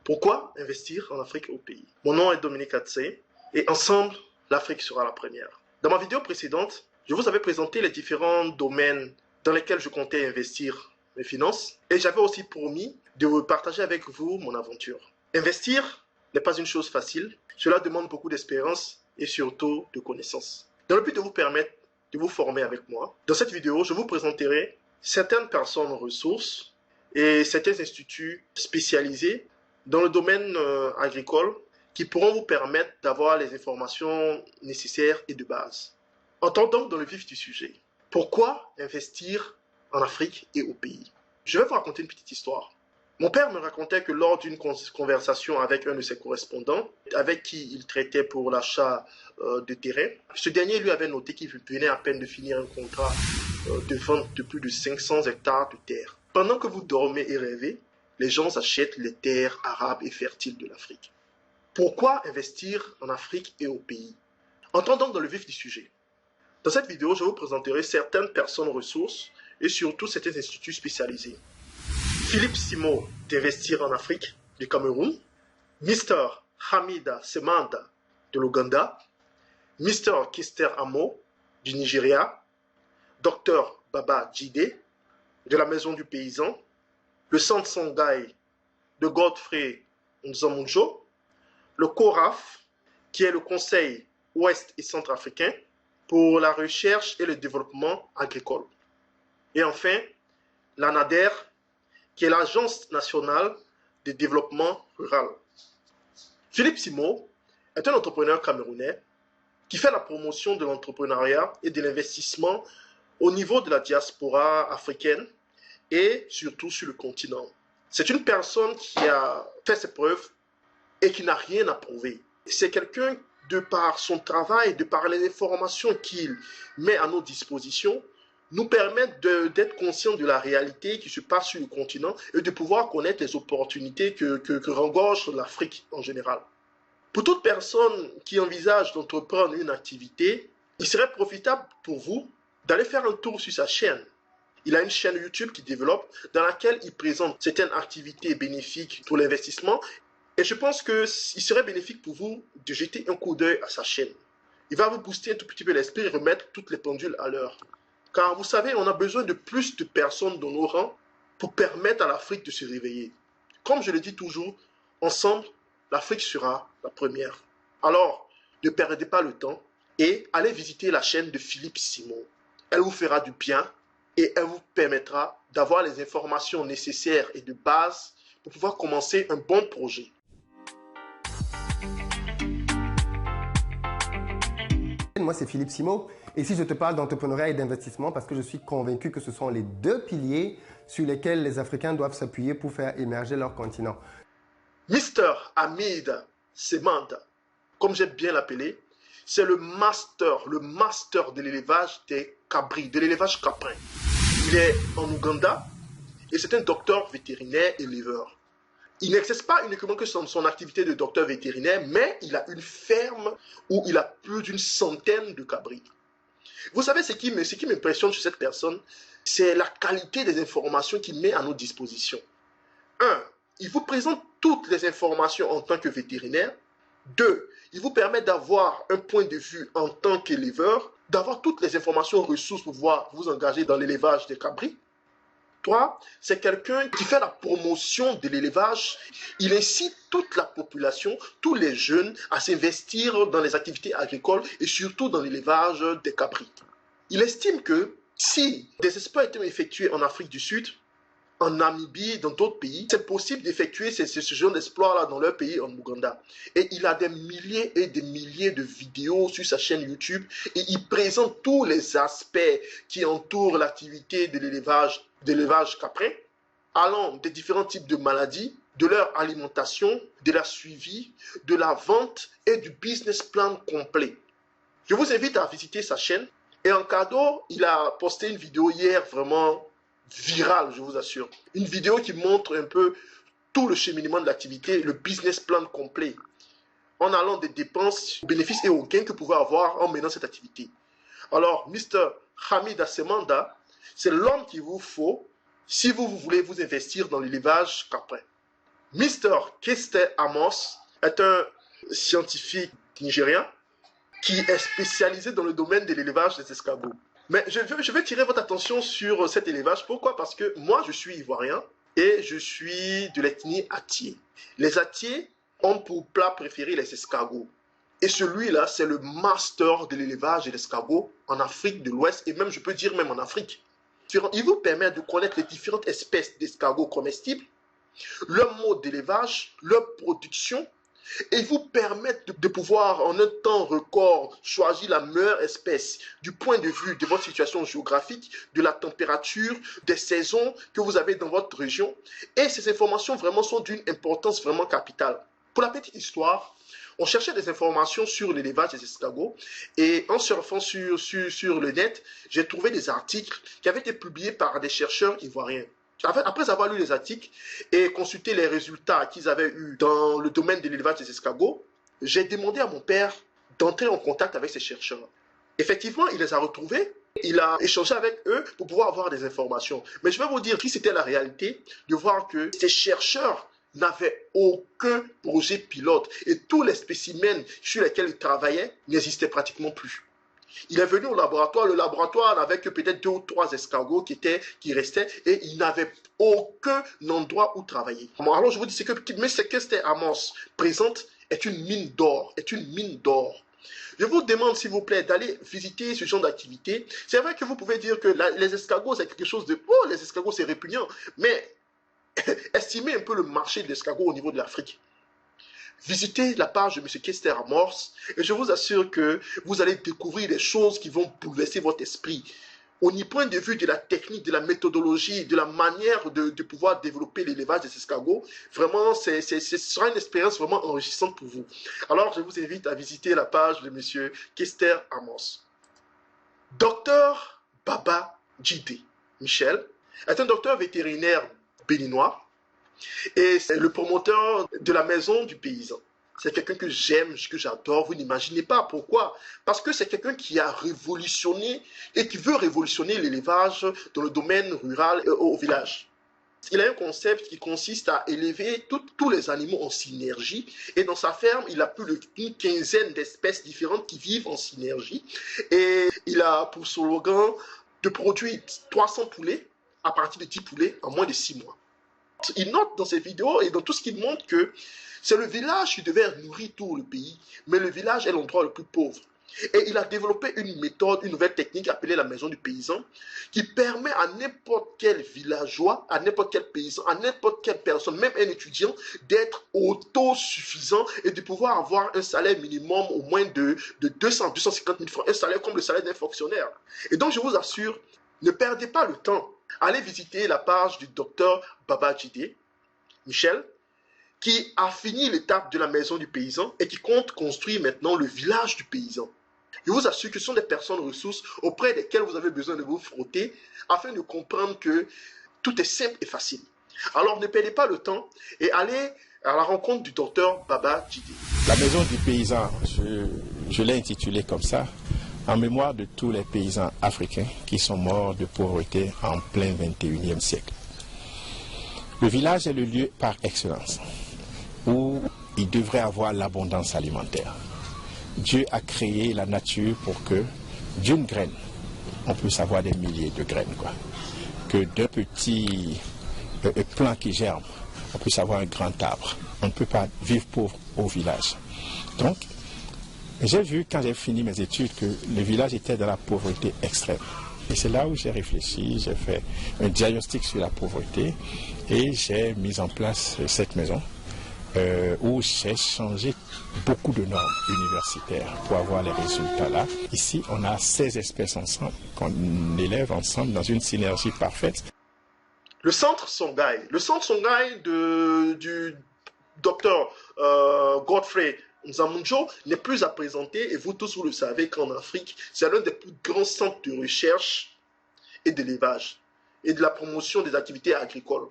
Pourquoi investir en Afrique et au pays? Mon nom est Dominique Atsé et ensemble, l'Afrique sera la première. Dans ma vidéo précédente, je vous avais présenté les différents domaines dans lesquels je comptais investir mes finances et j'avais aussi promis de partager avec vous mon aventure. Investir n'est pas une chose facile, cela demande beaucoup d'expérience et surtout de connaissances. Dans le but de vous permettre de vous former avec moi, dans cette vidéo, je vous présenterai certaines personnes ressources et certains instituts spécialisés dans le domaine agricole qui pourront vous permettre d'avoir les informations nécessaires et de base. Entrons donc dans le vif du sujet. Pourquoi investir en Afrique et au pays? Je vais vous raconter une petite histoire. Mon père me racontait que lors d'une conversation avec un de ses correspondants, avec qui il traitait pour l'achat de terrain, ce dernier lui avait noté qu'il venait à peine de finir un contrat de vente de plus de 500 hectares de terre. Pendant que vous dormez et rêvez, les gens achètent les terres arables et fertiles de l'Afrique. Pourquoi investir en Afrique et au pays? Entrons donc dans le vif du sujet. Dans cette vidéo, je vous présenterai certaines personnes ressources et surtout certains instituts spécialisés. Philippe Simo d'Investir en Afrique du Cameroun, Mr. Hamida Semanda de l'Ouganda, Mr. Kister Amo du Nigeria, Dr. Baba Jide de la Maison du Paysan, le Centre Songhai de Godfrey Nzamunjo, le CORAF, qui est le Conseil Ouest et Centrafricain pour la recherche et le développement agricole. Et enfin, l'ANADER, qui est l'Agence nationale de développement rural. Philippe Simo est un entrepreneur camerounais qui fait la promotion de l'entrepreneuriat et de l'investissement au niveau de la diaspora africaine et surtout sur le continent. C'est une personne qui a fait ses preuves et qui n'a rien à prouver. C'est quelqu'un, de par son travail, de par les informations qu'il met à nos dispositions, nous permettent d'être conscients de la réalité qui se passe sur le continent et de pouvoir connaître les opportunités que regorge l'Afrique en général. Pour toute personne qui envisage d'entreprendre une activité, il serait profitable pour vous d'aller faire un tour sur sa chaîne. Il a une chaîne YouTube qui développe, dans laquelle il présente certaines activités bénéfiques pour l'investissement. Et je pense qu'il serait bénéfique pour vous de jeter un coup d'œil à sa chaîne. Il va vous booster un tout petit peu l'esprit et remettre toutes les pendules à l'heure. Car vous savez, on a besoin de plus de personnes dans nos rangs pour permettre à l'Afrique de se réveiller. Comme je le dis toujours, ensemble, l'Afrique sera la première. Alors, ne perdez pas le temps et allez visiter la chaîne de Philippe Simo. Elle vous fera du bien et elle vous permettra d'avoir les informations nécessaires et de base pour pouvoir commencer un bon projet. Moi, c'est Philippe Simo. Et ici, je te parle d'entrepreneuriat et d'investissement parce que je suis convaincu que ce sont les deux piliers sur lesquels les Africains doivent s'appuyer pour faire émerger leur continent. Mr. Hamida Semanda, comme j'aime bien l'appeler, c'est le master de l'élevage des cabris, de l'élevage caprin. Il est en Ouganda et c'est un docteur vétérinaire éleveur. Il n'exerce pas uniquement que son activité de docteur vétérinaire, mais il a une ferme où il a plus d'une centaine de cabris. Vous savez ce qui m'impressionne sur cette personne, c'est la qualité des informations qu'il met à nos dispositions. 1. Il vous présente toutes les informations en tant que vétérinaire. 2. Il vous permet d'avoir un point de vue en tant qu'éleveur, d'avoir toutes les informations ressources pour pouvoir vous engager dans l'élevage des cabris. 3. C'est quelqu'un qui fait la promotion de l'élevage. Il incite toute la population, tous les jeunes à s'investir dans les activités agricoles et surtout dans l'élevage des cabris. Il estime que si des exploits étaient effectués en Afrique du Sud, en Namibie, dans d'autres pays, c'est possible d'effectuer ce genre d'exploits-là dans leur pays, en Ouganda. Et il a des milliers et des milliers de vidéos sur sa chaîne YouTube et il présente tous les aspects qui entourent l'activité de l'élevage caprin, allant des différents types de maladies, de leur alimentation, de la suivi, de la vente et du business plan complet. Je vous invite à visiter sa chaîne et en cadeau, il a posté une vidéo hier vraiment virale, je vous assure. Une vidéo qui montre un peu tout le cheminement de l'activité, le business plan complet, en allant des dépenses, aux bénéfices et aux gains que vous pouvez avoir en menant cette activité. Alors, Mr. Hamida Semanda, c'est l'homme qu'il vous faut si vous voulez vous investir dans l'élevage caprin. Mr. Kester Amos est un scientifique nigérien qui est spécialisé dans le domaine de l'élevage des escargots. Mais je vais tirer votre attention sur cet élevage. Pourquoi? Parce que moi, je suis ivoirien et je suis de l'ethnie Atié. Les Atiés ont pour plat préféré les escargots. Et celui-là, c'est le master de l'élevage de l'escargot en Afrique de l'Ouest et même, je peux dire, même en Afrique. Il vous permet de connaître les différentes espèces d'escargots comestibles, leur mode d'élevage, leur production, et vous permettre de pouvoir, en un temps record, choisir la meilleure espèce du point de vue de votre situation géographique, de la température, des saisons que vous avez dans votre région. Et ces informations vraiment sont d'une importance vraiment capitale. Pour la petite histoire, on cherchait des informations sur l'élevage des escargots et en surfant sur le net, j'ai trouvé des articles qui avaient été publiés par des chercheurs ivoiriens. Après avoir lu les articles et consulté les résultats qu'ils avaient eus dans le domaine de l'élevage des escargots, j'ai demandé à mon père d'entrer en contact avec ces chercheurs. Effectivement, il les a retrouvés, il a échangé avec eux pour pouvoir avoir des informations. Mais je vais vous dire que c'était la réalité de voir que ces chercheurs n'avaient aucun projet pilote et tous les spécimens sur lesquels ils travaillaient n'existaient pratiquement plus. Il est venu au laboratoire, le laboratoire n'avait que peut-être 2 ou 3 escargots qui restaient et il n'avait aucun endroit où travailler. Alors je vous dis que ce que Kester Amos présente est une mine d'or, Je vous demande s'il vous plaît d'aller visiter ce genre d'activité. C'est vrai que vous pouvez dire que les escargots c'est quelque chose de... Oh, les escargots c'est répugnant, mais estimez un peu le marché de l'escargot au niveau de l'Afrique. Visitez la page de M. Kester Amos et je vous assure que vous allez découvrir des choses qui vont bouleverser votre esprit. Au point de vue de la technique, de la méthodologie, de la manière de pouvoir développer l'élevage des escargots, vraiment, ce sera une expérience vraiment enrichissante pour vous. Alors, je vous invite à visiter la page de M. Kester Amos. Docteur Baba Djidé Michel est un docteur vétérinaire béninois et c'est le promoteur de la maison du paysan. C'est quelqu'un que j'aime, que j'adore, vous n'imaginez pas pourquoi. Parce que c'est quelqu'un qui a révolutionné et qui veut révolutionner l'élevage dans le domaine rural et au village. Il a un concept qui consiste à élever tous les animaux en synergie et dans sa ferme, il a plus d'une quinzaine d'espèces différentes qui vivent en synergie et il a pour slogan de produire 300 poulets à partir de 10 poulets en moins de 6 mois. Il note dans ses vidéos et dans tout ce qu'il montre que c'est le village qui devait nourrir tout le pays, mais le village est l'endroit le plus pauvre. Et il a développé une méthode, une nouvelle technique appelée la maison du paysan, qui permet à n'importe quel villageois, à n'importe quel paysan, à n'importe quelle personne, même un étudiant, d'être autosuffisant et de pouvoir avoir un salaire minimum au moins de 200-250 000 francs, un salaire comme le salaire d'un fonctionnaire. Et donc je vous assure, ne perdez pas le temps. Allez visiter la page du docteur Baba Djidé Michel, qui a fini l'étape de la maison du paysan et qui compte construire maintenant le village du paysan. Je vous assure que ce sont des personnes ressources auprès desquelles vous avez besoin de vous frotter afin de comprendre que tout est simple et facile. Alors ne perdez pas le temps et allez à la rencontre du docteur Baba Djidé. La maison du paysan, je l'ai intitulée comme ça, en mémoire de tous les paysans africains qui sont morts de pauvreté en plein 21e siècle. Le village est le lieu par excellence où il devrait avoir l'abondance alimentaire. Dieu a créé la nature pour que d'une graine, on puisse avoir des milliers de graines, quoi. Que d'un petit plant qui germe, on puisse avoir un grand arbre. On ne peut pas vivre pauvre au village. Donc, j'ai vu quand j'ai fini mes études que le village était dans la pauvreté extrême. Et c'est là où j'ai réfléchi, j'ai fait un diagnostic sur la pauvreté et j'ai mis en place cette maison où j'ai changé beaucoup de normes universitaires pour avoir les résultats là. Ici, on a 16 espèces ensemble, qu'on élève ensemble dans une synergie parfaite. Le centre Songhai du docteur Godfrey Nzamunjo n'est plus à présenter et vous tous vous le savez qu'en Afrique, c'est l'un des plus grands centres de recherche et d'élevage et de la promotion des activités agricoles.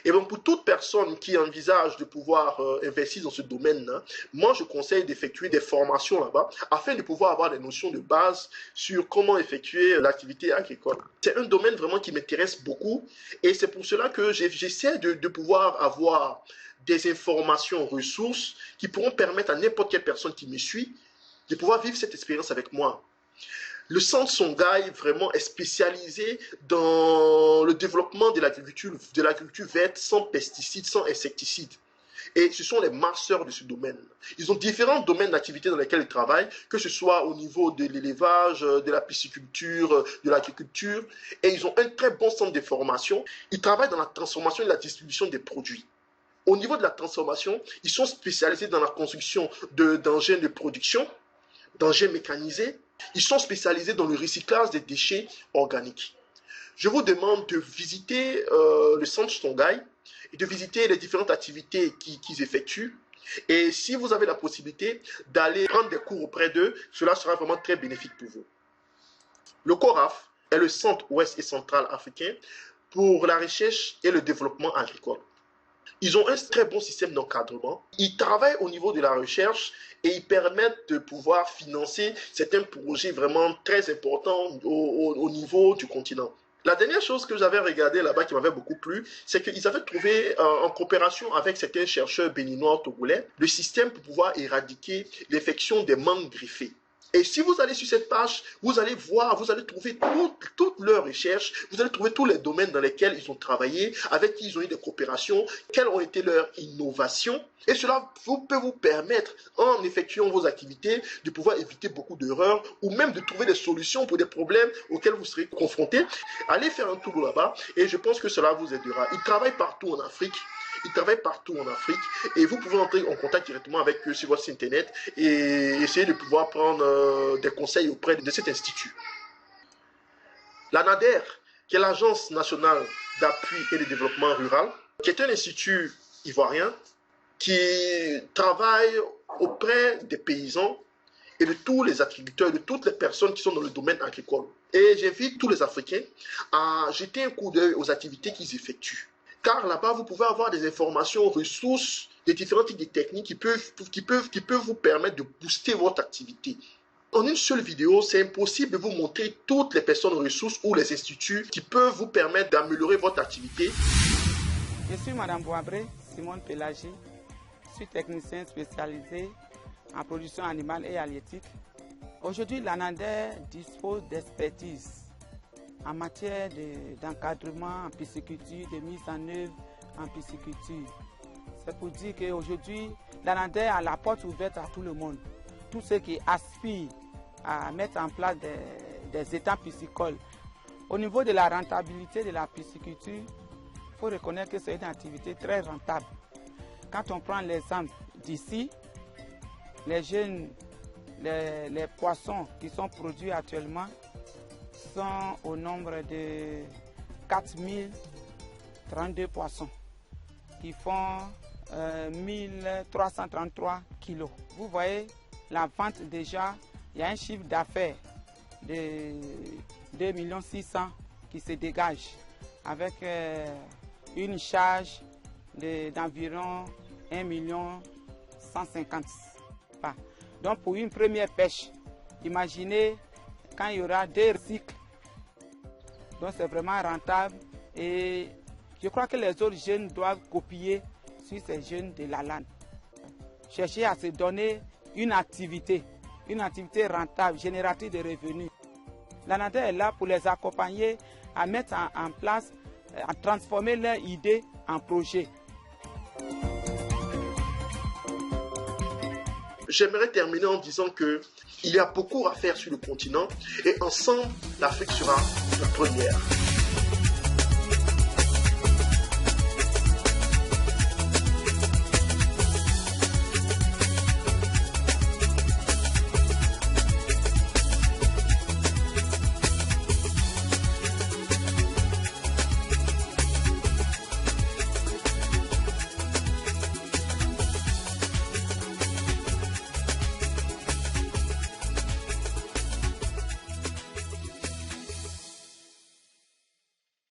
Et donc pour toute personne qui envisage de pouvoir investir dans ce domaine-là, moi je conseille d'effectuer des formations là-bas afin de pouvoir avoir des notions de base sur comment effectuer l'activité agricole. C'est un domaine vraiment qui m'intéresse beaucoup et c'est pour cela que j'essaie de pouvoir avoir des informations, ressources qui pourront permettre à n'importe quelle personne qui me suit de pouvoir vivre cette expérience avec moi. Le centre Songhai vraiment est spécialisé dans le développement de l'agriculture verte sans pesticides, sans insecticides. Et ce sont les masseurs de ce domaine. Ils ont différents domaines d'activité dans lesquels ils travaillent, que ce soit au niveau de l'élevage, de la pisciculture, de l'agriculture. Et ils ont un très bon centre de formation. Ils travaillent dans la transformation et la distribution des produits. Au niveau de la transformation, ils sont spécialisés dans la construction d'engins de production, d'engins mécanisés. Ils sont spécialisés dans le recyclage des déchets organiques. Je vous demande de visiter le centre Songhai et de visiter les différentes activités qu'ils effectuent. Et si vous avez la possibilité d'aller prendre des cours auprès d'eux, cela sera vraiment très bénéfique pour vous. Le CORAF est le Centre Ouest et Central africain pour la recherche et le développement agricole. Ils ont un très bon système d'encadrement. Ils travaillent au niveau de la recherche et ils permettent de pouvoir financer certains projets vraiment très importants au niveau du continent. La dernière chose que j'avais regardée là-bas qui m'avait beaucoup plu, c'est qu'ils avaient trouvé en coopération avec certains chercheurs béninois togolais le système pour pouvoir éradiquer l'infection des mangues griffées. Et si vous allez sur cette page, vous allez voir, vous allez trouver toutes leurs recherches, vous allez trouver tous les domaines dans lesquels ils ont travaillé, avec qui ils ont eu des coopérations, quelles ont été leurs innovations. Et cela peut vous permettre, en effectuant vos activités, de pouvoir éviter beaucoup d'erreurs ou même de trouver des solutions pour des problèmes auxquels vous serez confrontés. Allez faire un tour là-bas et je pense que cela vous aidera. Ils travaillent partout en Afrique. Ils travaillent partout en Afrique et vous pouvez entrer en contact directement avec eux sur votre site internet et essayer de pouvoir prendre des conseils auprès de cet institut. L'ANADER, qui est l'Agence nationale d'appui et de développement rural, qui est un institut ivoirien qui travaille auprès des paysans et de tous les agriculteurs, de toutes les personnes qui sont dans le domaine agricole. Et j'invite tous les Africains à jeter un coup d'œil aux activités qu'ils effectuent. Car là-bas, vous pouvez avoir des informations, ressources, des différents types de techniques qui peuvent vous permettre de booster votre activité. En une seule vidéo, c'est impossible de vous montrer toutes les personnes ressources ou les instituts qui peuvent vous permettre d'améliorer votre activité. Je suis Madame Boabré, Simone Pélagie. Je suis technicien spécialisé en production animale et halieutique. Aujourd'hui, l'ANADER dispose d'expertise en matière d'encadrement en pisciculture, de mise en œuvre en pisciculture. C'est pour dire qu'aujourd'hui, l'ANADER a la porte ouverte à tout le monde. Tous ceux qui aspirent à mettre en place des étangs piscicoles. Au niveau de la rentabilité de la pisciculture, il faut reconnaître que c'est une activité très rentable. Quand on prend l'exemple d'ici, les poissons qui sont produits actuellement sont au nombre de 4032 poissons qui font 1333 kilos. Vous voyez, la vente déjà, il y a un chiffre d'affaires de 2 600 000 qui se dégage avec une charge d'environ 1 150 000. Donc pour une première pêche, imaginez quand il y aura 2 cycles. Donc c'est vraiment rentable et je crois que les autres jeunes doivent copier sur ces jeunes de la LAN. Chercher à se donner une activité rentable, génératrice de revenus. L'ANADER est là pour les accompagner à mettre en place, à transformer leurs idées en projets. J'aimerais terminer en disant qu'il y a beaucoup à faire sur le continent et ensemble, l'Afrique sera la première.